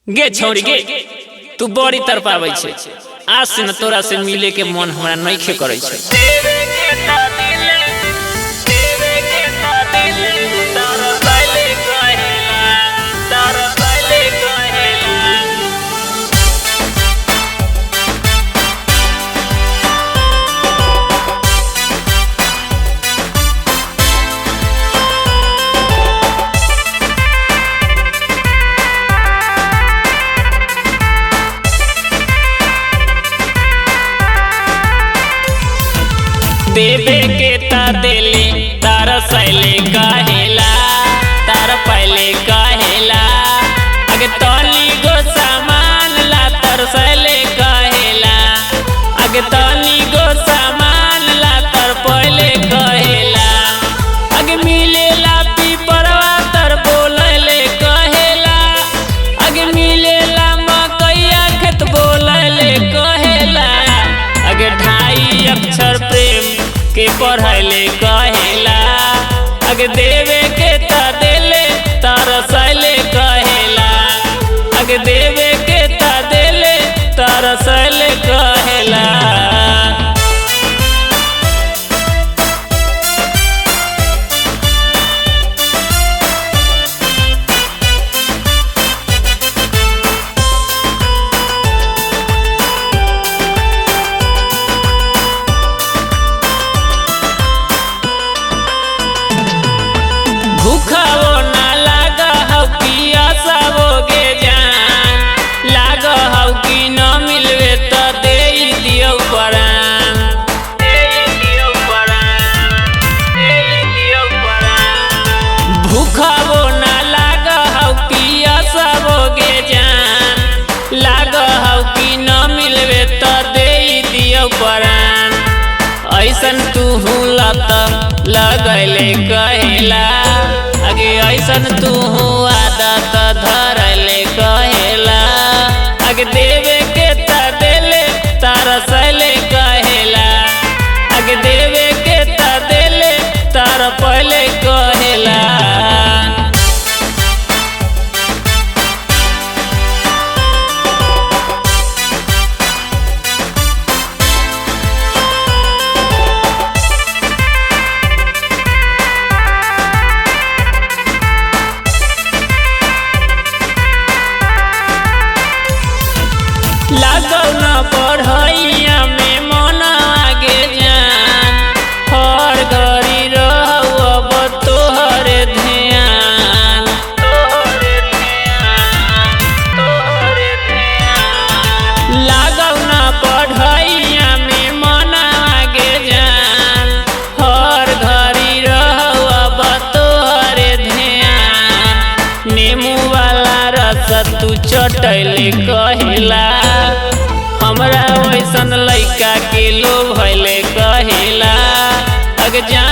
गे छोड़ी गे तू बड़ी तरपावे छे। आज से न तोरा से मिले के मन हमरा नइखे करे छे। देवे के ता देले तारा सैले कहेला तारा पहले कहेला अगे तनी गो सामान ला तर सैले कहेला अगे तनी गो सामान ला तर पहले कहेला अगे मिलेला पीपरवा तर बोलले कहेला अगे मिलेला मकैया खेत बोलले कहेला अगे ढाई अक्षर प्रेम के पढ़ाइले कहेला अगे देवे के ता देले तारा सैले कहेला अगे देवे के ता देले तारा सैले कहेला। भूखा वो ना लागा हौ पियासा वो गे जान लागा हौ कि न मिलवे त दे दियौ परान भूखा वो ना लागा हौ पियासा वो गे जान लागा हौ कि न मिलवे त दे दियौ परान ऐसन तू हुलत लगैले कहेला अगे ऐसन तू आदत धरले कहेला अगे देवे के ता देले तारा सैले कहेला अगे देवे के ता देले तारा पहले कहेला। लागौ न पढ़ैया में मन आगे जान हर घड़ी रहौ अब तोहरे ध्यान लागौ न पढ़ैया में मन आगे जान हर घड़ी रहौ अब तोहरे ध्यान नेमू वाला रस तू चटैले कहेला हमरा वैसन लइका के लोभ भइले कहेला अगे जान